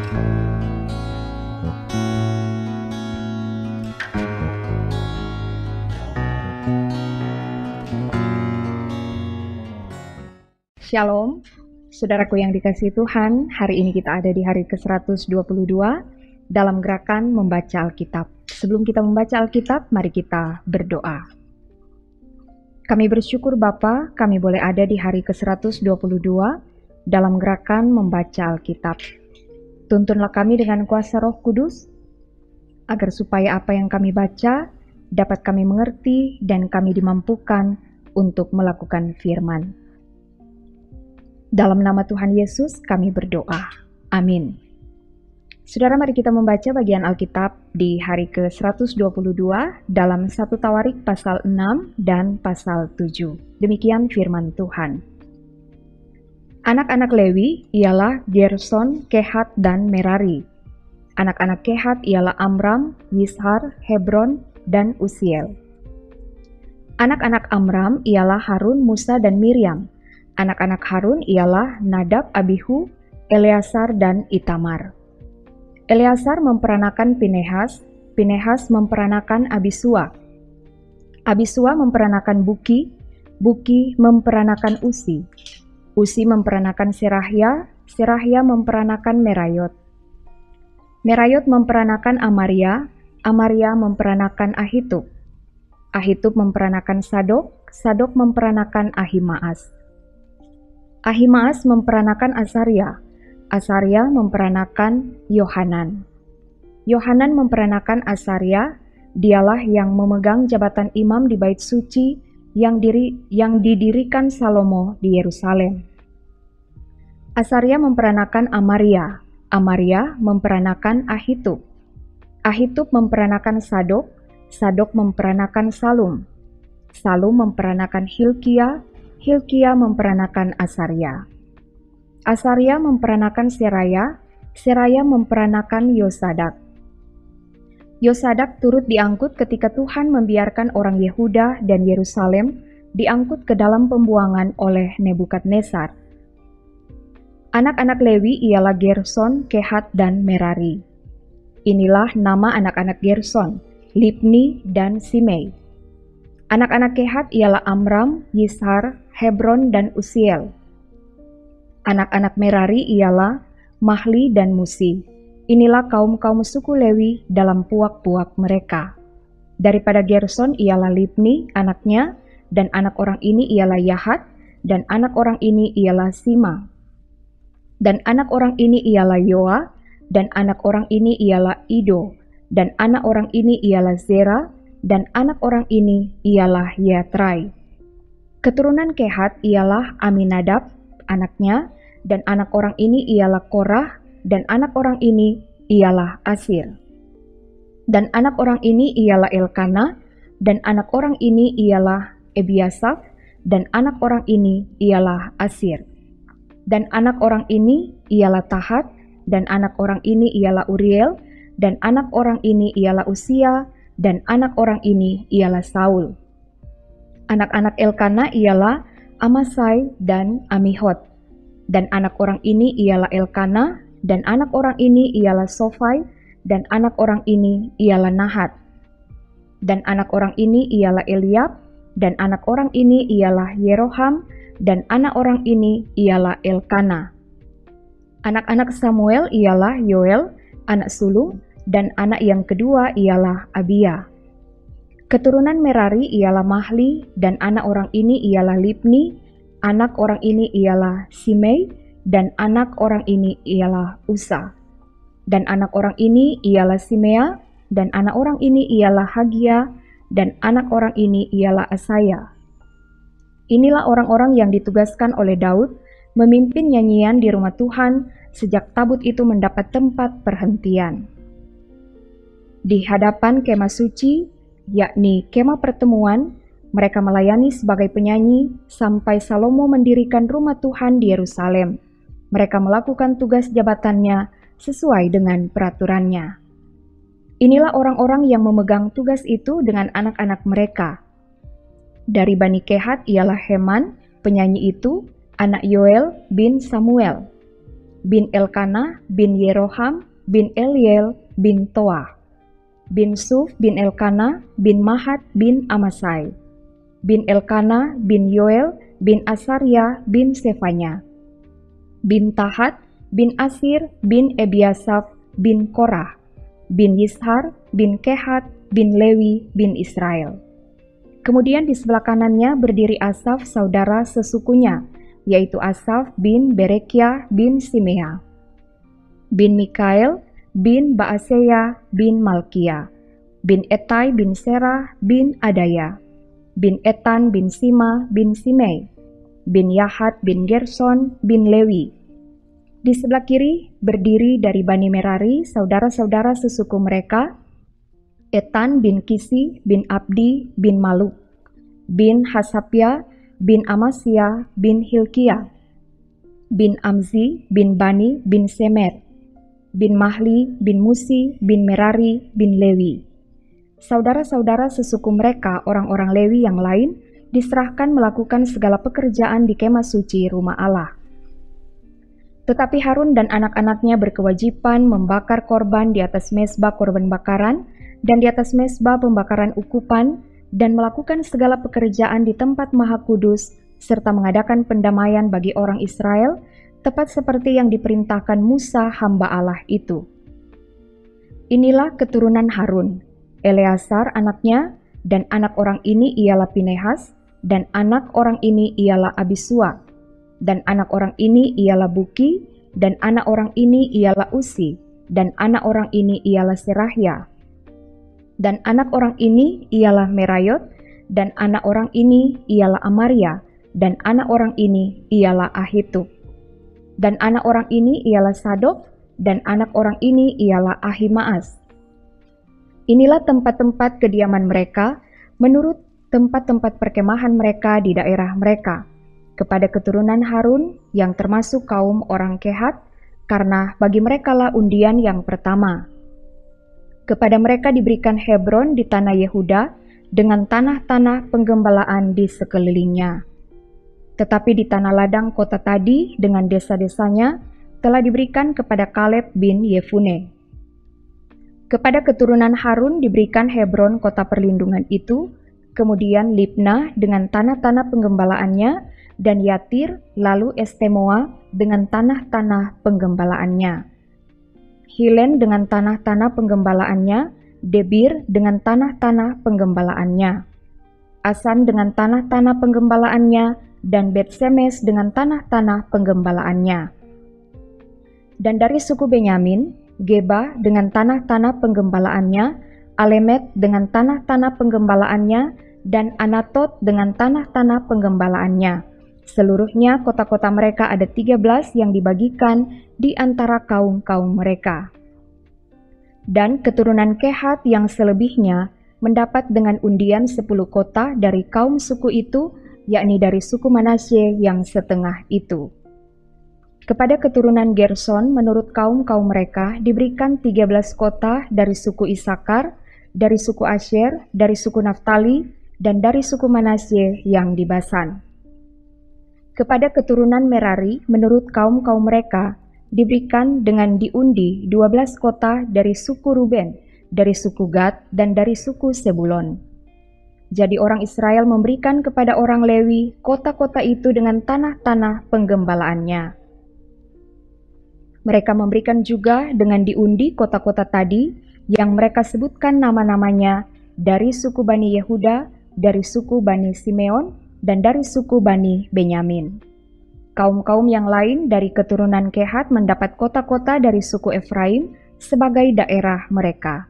Shalom, saudaraku yang dikasihi Tuhan. Hari ini kita ada di hari ke-122 dalam gerakan membaca Alkitab. Sebelum kita membaca Alkitab, mari kita berdoa. Kami bersyukur Bapa, kami boleh ada di hari ke-122 dalam gerakan membaca Alkitab. Tuntunlah kami dengan kuasa Roh Kudus, agar supaya apa yang kami baca dapat kami mengerti dan kami dimampukan untuk melakukan firman. Dalam nama Tuhan Yesus kami berdoa. Amin. Saudara, mari kita membaca bagian Alkitab di hari ke-122 dalam 1 Tawarik pasal 6 dan pasal 7. Demikian firman Tuhan. Anak-anak Lewi ialah Gerson, Kehat, dan Merari. Anak-anak Kehat ialah Amram, Yishar, Hebron, dan Usiel. Anak-anak Amram ialah Harun, Musa, dan Miriam. Anak-anak Harun ialah Nadab, Abihu, Eleazar, dan Itamar. Eleazar memperanakan Pinehas, Pinehas memperanakan Abisua, Abisua memperanakan Buki, Buki memperanakan Usi, Usi memperanakan Serahya, Serahya memperanakan Merayot, Merayot memperanakan Amaria, Amaria memperanakan Ahitub, Ahitub memperanakan Sadok, Sadok memperanakan Ahimaas, Ahimaas memperanakan Asaria, Asaria memperanakan Yohanan. Yohanan memperanakan Asaria, dialah yang memegang jabatan imam di bait suci yang didirikan Salomo di Yerusalem. Asaria memperanakan Amaria, Amaria memperanakan Ahitub. Ahitub memperanakan Sadok, Sadok memperanakan Salum. Salum memperanakan Hilkia, Hilkia memperanakan Asaria. Asaria memperanakan Seraya, Seraya memperanakan Yosadak. Yosadak turut diangkut ketika Tuhan membiarkan orang Yehuda dan Yerusalem diangkut ke dalam pembuangan oleh Nebukadnezar. Anak-anak Lewi ialah Gerson, Kehat, dan Merari. Inilah nama anak-anak Gerson, Libni, dan Simei. Anak-anak Kehat ialah Amram, Yishar, Hebron, dan Usiel. Anak-anak Merari ialah Mahli dan Musi. Inilah kaum-kaum suku Lewi dalam puak-puak mereka. Daripada Gerson ialah Libni, anaknya, dan anak orang ini ialah Yahat, dan anak orang ini ialah Sima. Dan anak orang ini ialah Yoa, dan anak orang ini ialah Ido, dan anak orang ini ialah Zera, dan anak orang ini ialah Yatrai. Keturunan Kehat ialah Aminadab, anaknya, dan anak orang ini ialah Korah, dan anak orang ini ialah Asir. Dan anak orang ini ialah Elkana, dan anak orang ini ialah Ebiasaf, dan anak orang ini ialah Asir. Dan anak orang ini ialah Tahat, dan anak orang ini ialah Uriel, dan anak orang ini ialah Usia, dan anak orang ini ialah Saul. Anak-anak Elkana ialah Amasai dan Amihot. Dan anak orang ini ialah Elkana, dan anak orang ini ialah Sofai, dan anak orang ini ialah Nahat. Dan anak orang ini ialah Eliab, dan anak orang ini ialah Yeroham, dan anak orang ini ialah Elkana. Anak-anak Samuel ialah Yoel, anak sulung, dan anak yang kedua ialah Abia. Keturunan Merari ialah Mahli, dan anak orang ini ialah Libni, anak orang ini ialah Simei, dan anak orang ini ialah Usa. Dan anak orang ini ialah Simea, dan anak orang ini ialah Hagia, dan anak orang ini ialah Asaya. Inilah orang-orang yang ditugaskan oleh Daud memimpin nyanyian di rumah Tuhan sejak tabut itu mendapat tempat perhentian. Di hadapan kemah suci, yakni kemah pertemuan, mereka melayani sebagai penyanyi sampai Salomo mendirikan rumah Tuhan di Yerusalem. Mereka melakukan tugas jabatannya sesuai dengan peraturannya. Inilah orang-orang yang memegang tugas itu dengan anak-anak mereka. Dari Bani Kehat ialah Heman, penyanyi itu, anak Yoel bin Samuel. bin Elkanah, bin Yeroham, bin Eliel, bin Toah, bin Suf, bin Elkanah, bin Mahat, bin Amasai, bin Elkanah, bin Yoel, bin Asarya, bin Sefanya, bin Tahat, bin Asir, bin Ebiasaf, bin Korah, bin Yishar, bin Kehat, bin Lewi, bin Israel. Kemudian di sebelah kanannya berdiri Asaf saudara sesukunya, yaitu Asaf bin Berekiah bin Simea, bin Mikael, bin Baaseya, bin Malkia, bin Etai, bin Serah, bin Adaya, bin Etan, bin Sima, bin Simei, bin Yahat, bin Gerson, bin Lewi. Di sebelah kiri berdiri dari Bani Merari saudara-saudara sesuku mereka, Etan bin Kisi, bin Abdi, bin Maluk, bin Hasapia, bin Amasya, bin Hilkia, bin Amzi, bin Bani, bin Semer, bin Mahli, bin Musi, bin Merari, bin Lewi. Saudara-saudara sesuku mereka, orang-orang Lewi yang lain, diserahkan melakukan segala pekerjaan di kemah suci rumah Allah. Tetapi Harun dan anak-anaknya berkewajiban membakar korban di atas mezbah korban bakaran dan di atas mezbah pembakaran ukupan, dan melakukan segala pekerjaan di tempat maha kudus, serta mengadakan pendamaian bagi orang Israel, tepat seperti yang diperintahkan Musa hamba Allah itu. Inilah keturunan Harun, Eleazar anaknya, dan anak orang ini ialah Pinehas, dan anak orang ini ialah Abisua, dan anak orang ini ialah Buki, dan anak orang ini ialah Usi, dan anak orang ini ialah Serahya, dan anak orang ini ialah Merayot, dan anak orang ini ialah Amaria, dan anak orang ini ialah Ahitub, dan anak orang ini ialah Sadok, dan anak orang ini ialah Ahimaas. Inilah tempat-tempat kediaman mereka menurut tempat-tempat perkemahan mereka di daerah mereka, kepada keturunan Harun yang termasuk kaum orang Kehat, karena bagi merekalah undian yang pertama. Kepada mereka diberikan Hebron di tanah Yehuda dengan tanah-tanah penggembalaan di sekelilingnya. Tetapi di tanah ladang kota tadi dengan desa-desanya telah diberikan kepada Kaleb bin Yefune. Kepada keturunan Harun diberikan Hebron kota perlindungan itu, kemudian Libnah dengan tanah-tanah penggembalaannya, dan Yatir, lalu Estemoa dengan tanah-tanah penggembalaannya. Hilen dengan tanah-tanah penggembalaannya, Debir dengan tanah-tanah penggembalaannya, Asan dengan tanah-tanah penggembalaannya, dan Bet-Semes dengan tanah-tanah penggembalaannya. Dan dari suku Benyamin, Geba dengan tanah-tanah penggembalaannya, Alemet dengan tanah-tanah penggembalaannya, dan Anatot dengan tanah-tanah penggembalaannya. Seluruhnya kota-kota mereka ada 13 yang dibagikan di antara kaum-kaum mereka. Dan keturunan Kehat yang selebihnya mendapat dengan undian 10 kota dari kaum suku itu, yakni dari suku Manasye yang setengah itu. Kepada keturunan Gerson menurut kaum-kaum mereka diberikan 13 kota dari suku Isakar, dari suku Asyer, dari suku Naftali, dan dari suku Manasye yang di Basan. Kepada keturunan Merari menurut kaum-kaum mereka diberikan dengan diundi 12 kota dari suku Ruben, dari suku Gad, dan dari suku Sebulon. Jadi orang Israel memberikan kepada orang Lewi kota-kota itu dengan tanah-tanah penggembalaannya. Mereka memberikan juga dengan diundi kota-kota tadi yang mereka sebutkan nama-namanya dari suku Bani Yehuda, dari suku Bani Simeon, dan dari suku Bani Benyamin. Kaum-kaum yang lain dari keturunan Kehat mendapat kota-kota dari suku Efraim sebagai daerah mereka.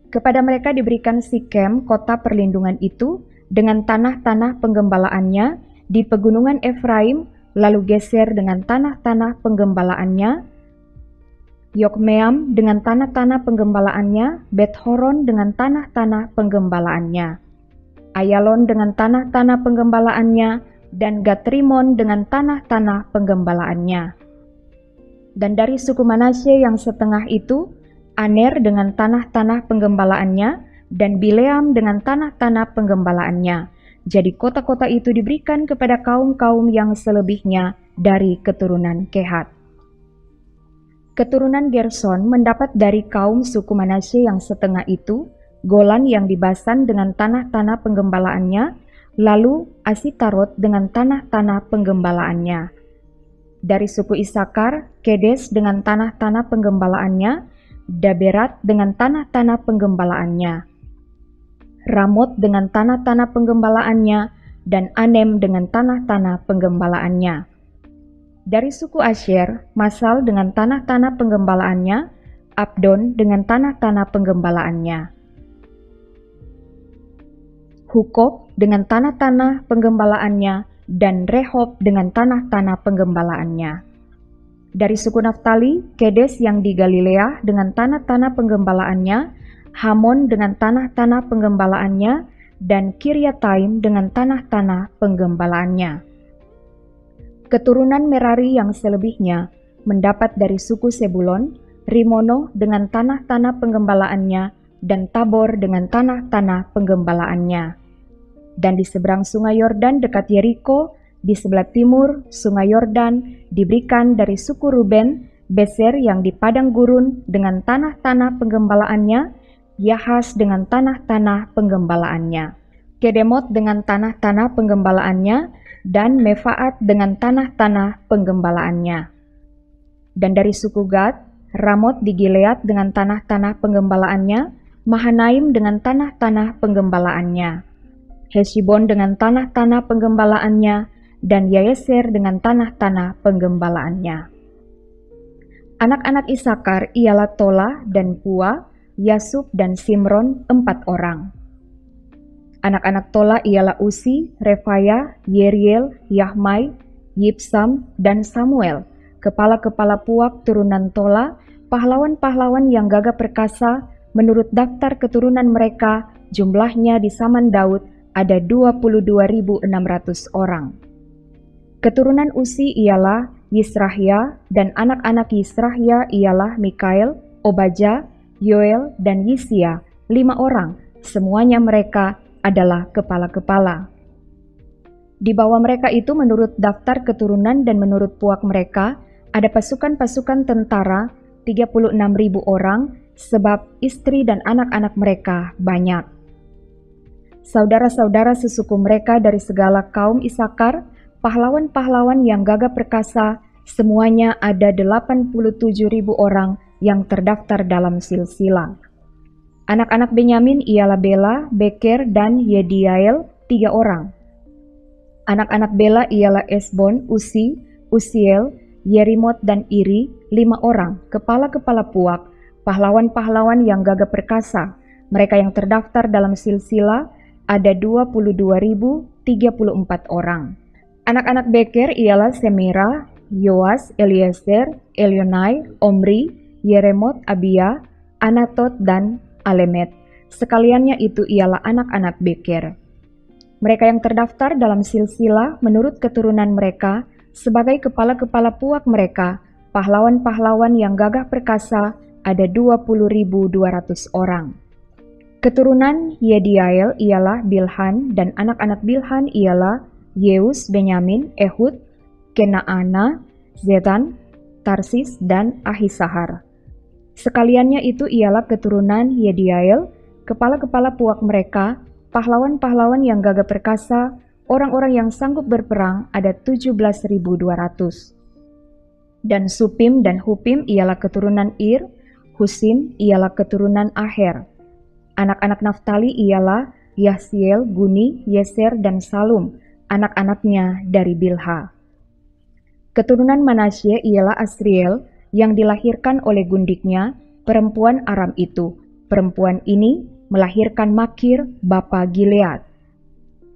Kepada mereka diberikan Sikem, kota perlindungan itu, dengan tanah-tanah penggembalaannya di pegunungan Efraim, lalu Geser dengan tanah-tanah penggembalaannya, Yokmeam dengan tanah-tanah penggembalaannya, Bet-Horon dengan tanah-tanah penggembalaannya, Ayalon dengan tanah-tanah penggembalaannya, dan Gatrimon dengan tanah-tanah penggembalaannya. Dan dari suku Manasye yang setengah itu, Aner dengan tanah-tanah penggembalaannya, dan Bileam dengan tanah-tanah penggembalaannya. Jadi kota-kota itu diberikan kepada kaum-kaum yang selebihnya dari keturunan Kehat. Keturunan Gerson mendapat dari kaum suku Manasye yang setengah itu, Golan yang dibasan dengan tanah-tanah penggembalaannya, lalu Asitarot dengan tanah-tanah penggembalaannya. Dari suku Isakar, Kedes dengan tanah-tanah penggembalaannya, Daberat dengan tanah-tanah penggembalaannya, Ramot dengan tanah-tanah penggembalaannya, dan Anem dengan tanah-tanah penggembalaannya. Dari suku Asyer, Masal dengan tanah-tanah penggembalaannya, Abdon dengan tanah-tanah penggembalaannya, Hukok dengan tanah-tanah penggembalaannya, dan Rehob dengan tanah-tanah penggembalaannya. Dari suku Naftali, Kedes yang di Galilea dengan tanah-tanah penggembalaannya, Hamon dengan tanah-tanah penggembalaannya, dan Kiryataim dengan tanah-tanah penggembalaannya. Keturunan Merari yang selebihnya mendapat dari suku Sebulon, Rimono dengan tanah-tanah penggembalaannya, dan Tabor dengan tanah-tanah penggembalaannya. Dan di seberang sungai Yordan dekat Yeriko, di sebelah timur sungai Yordan, diberikan dari suku Ruben, Beser yang di padang gurun dengan tanah-tanah penggembalaannya, Yahas dengan tanah-tanah penggembalaannya, Kedemot dengan tanah-tanah penggembalaannya, dan Mefaat dengan tanah-tanah penggembalaannya. Dan dari suku Gad, Ramot di Gilead dengan tanah-tanah penggembalaannya, Mahanaim dengan tanah-tanah penggembalaannya, Hesibon dengan tanah-tanah penggembalaannya, dan Yaeser dengan tanah-tanah penggembalaannya. Anak-anak Isakar ialah Tola dan Pua, Yasub dan Simron 4 orang. Anak-anak Tola ialah Usi, Refaya, Yeriel, Yahmai, Yipsam, dan Samuel, kepala-kepala puak turunan Tola, pahlawan-pahlawan yang gagah perkasa. Menurut daftar keturunan mereka, jumlahnya di zaman Daud ada 22.600 orang. Keturunan Usi ialah Yisrahya, dan anak-anak Yisrahya ialah Mikael, Obaja, Yoel, dan Yisia, 5 orang. Semuanya mereka adalah kepala-kepala. Di bawah mereka itu menurut daftar keturunan dan menurut puak mereka, ada pasukan-pasukan tentara 36.000 orang, sebab istri dan anak-anak mereka banyak. Saudara-saudara sesuku mereka dari segala kaum Isakar, pahlawan-pahlawan yang gagah perkasa, semuanya ada 87.000 orang yang terdaftar dalam silsilah. Anak-anak Benyamin ialah Bela, Beker, dan Yediael, 3 orang. Anak-anak Bela ialah Esbon, Usi, Usiel, Yerimot, dan Iri, 5 orang, kepala-kepala puak, pahlawan-pahlawan yang gagah perkasa. Mereka yang terdaftar dalam silsilah ada 22.034 orang. Anak-anak Beker ialah Semira, Yoas, Eliezer, Elionai, Omri, Yeremot, Abia, Anatot, dan Alemet. Sekaliannya itu ialah anak-anak Beker. Mereka yang terdaftar dalam silsilah menurut keturunan mereka sebagai kepala-kepala puak mereka, pahlawan-pahlawan yang gagah perkasa, ada 20.200 orang. Keturunan Yediael ialah Bilhan, dan anak-anak Bilhan ialah Yeus, Benyamin, Ehud, Kenaana, Zetan, Tarsis, dan Ahisahar. Sekaliannya itu ialah keturunan Yediael, kepala-kepala puak mereka, pahlawan-pahlawan yang gagah perkasa, orang-orang yang sanggup berperang ada 17.200. Dan Supim dan Hupim ialah keturunan Ir, Husim ialah keturunan Aher. Anak-anak Naftali ialah Yahsiel, Guni, Yeser, dan Salum, anak-anaknya dari Bilha. Keturunan Manasye ialah Asriel, yang dilahirkan oleh gundiknya, perempuan Aram itu. Perempuan ini melahirkan Makir, bapa Gilead.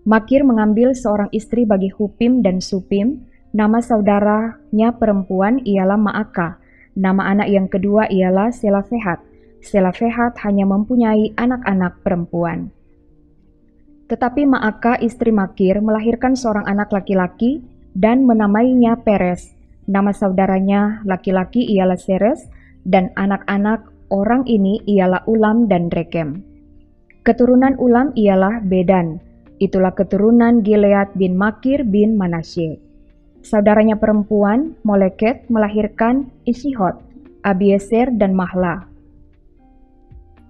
Makir mengambil seorang istri bagi Hupim dan Supim. Nama saudaranya perempuan ialah Maaka. Nama anak yang kedua ialah Selafehat. Selafehat hanya mempunyai anak-anak perempuan. Tetapi Maaka istri Makir melahirkan seorang anak laki-laki dan menamainya Peres. Nama saudaranya laki-laki ialah Seres, dan anak-anak orang ini ialah Ulam dan Rekem. Keturunan Ulam ialah Bedan. Itulah keturunan Gilead bin Makir bin Manasye. Saudaranya perempuan, Moleket, melahirkan Ishihot. Abieser, dan Mahla.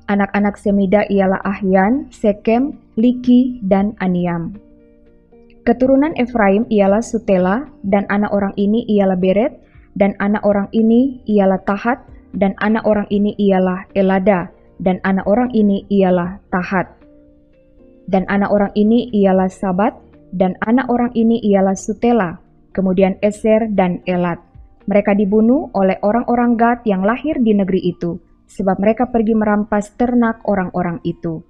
Anak-anak Semida ialah Ahyan, Sekem, Liki, dan Aniam. Keturunan Efraim ialah Sutela, dan anak orang ini ialah Beret, dan anak orang ini ialah Tahat, dan anak orang ini ialah Elada, dan anak orang ini ialah Tahat. Dan anak orang ini ialah Sabat, dan anak orang ini ialah Sutela, kemudian Eser dan Elat. Mereka dibunuh oleh orang-orang Gad yang lahir di negeri itu, sebab mereka pergi merampas ternak orang-orang itu.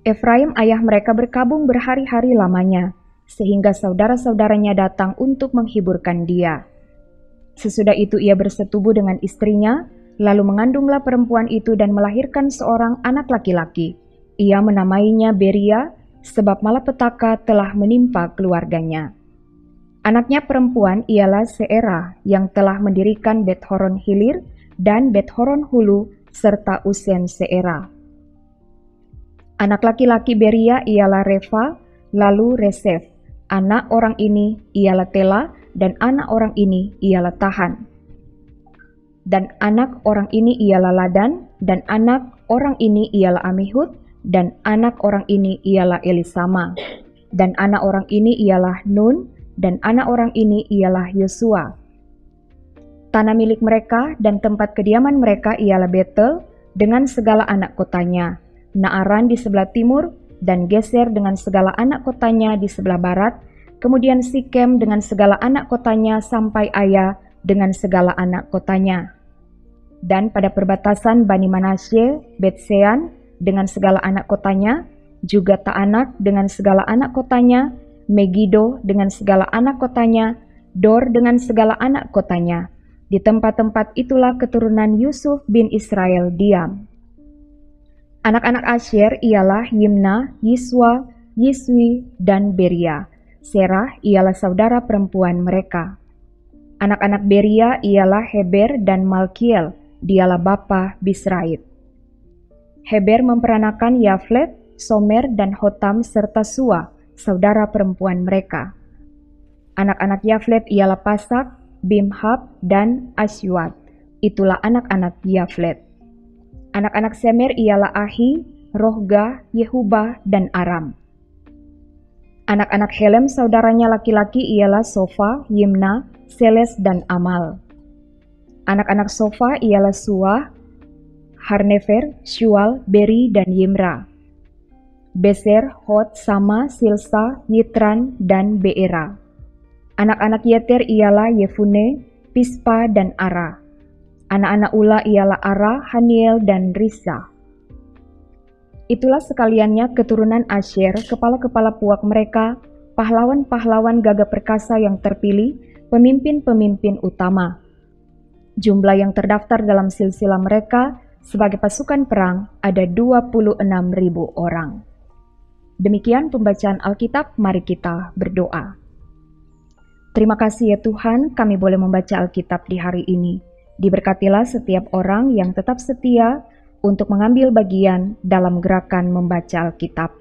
Efraim ayah mereka berkabung berhari-hari lamanya, sehingga saudara-saudaranya datang untuk menghiburkan dia. Sesudah itu ia bersetubuh dengan istrinya, lalu mengandunglah perempuan itu dan melahirkan seorang anak laki-laki. Ia menamainya Beria, sebab malapetaka telah menimpa keluarganya. Anaknya perempuan ialah Seera, yang telah mendirikan Bet-horon Hilir dan Bet-horon Hulu, serta Usen Seera. Anak laki-laki Beria ialah Refa, lalu Resef. Anak orang ini ialah Tela, dan anak orang ini ialah Tahan. Dan anak orang ini ialah Ladan, dan anak orang ini ialah Amihud, dan anak orang ini ialah Elisama. Dan anak orang ini ialah Nun, dan anak orang ini ialah Yosua. Tanah milik mereka dan tempat kediaman mereka ialah Betel dengan segala anak kotanya, Naaran di sebelah timur, dan Geser dengan segala anak kotanya di sebelah barat, kemudian Sikem dengan segala anak kotanya sampai Aya dengan segala anak kotanya. Dan pada perbatasan Bani Manasye, Bet-sean dengan segala anak kotanya, juga Taanak dengan segala anak kotanya, Megido dengan segala anak kotanya, Dor dengan segala anak kotanya. Di tempat-tempat itulah keturunan Yusuf bin Israel diam. Anak-anak Asyer ialah Yimna, Yiswa, Yiswi, dan Beria. Serah ialah saudara perempuan mereka. Anak-anak Beria ialah Heber dan Malkiel, dialah bapa Bisrait. Heber memperanakan Yaflet, Somer, dan Hotam serta Sua, saudara perempuan mereka. Anak-anak Yaflet ialah Pasak, Bimhab, dan Asyuat. Itulah anak-anak Yaflet. Anak-anak Semer ialah Ahi, Rohga, Yehubah, dan Aram. Anak-anak Helem saudaranya laki-laki ialah Sofa, Yimna, Seles, dan Amal. Anak-anak Sofa ialah Suah, Harnefer, Syual, Beri, dan Yimra. Beser, Hot, Sama, Silsa, Yitran, dan Beera. Anak-anak Yeter ialah Yefune, Pispa, dan Ara. Anak-anak Ula ialah Ara, Haniel, dan Risa. Itulah sekaliannya keturunan Asyer, kepala-kepala puak mereka, pahlawan-pahlawan gagah perkasa yang terpilih, pemimpin-pemimpin utama. Jumlah yang terdaftar dalam silsilah mereka sebagai pasukan perang ada 26.000 orang. Demikian pembacaan Alkitab, mari kita berdoa. Terima kasih ya Tuhan, kami boleh membaca Alkitab di hari ini. Diberkatilah setiap orang yang tetap setia untuk mengambil bagian dalam gerakan membaca Alkitab.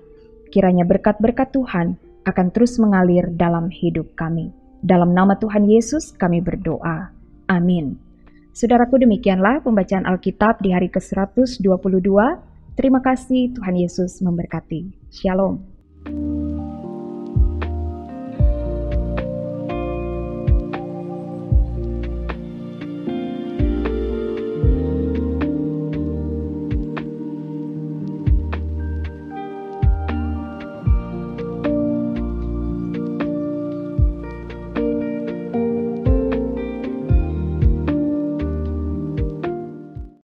Kiranya berkat-berkat Tuhan akan terus mengalir dalam hidup kami. Dalam nama Tuhan Yesus kami berdoa. Amin. Saudaraku, demikianlah pembacaan Alkitab di hari ke-122. Terima kasih, Tuhan Yesus memberkati. Shalom.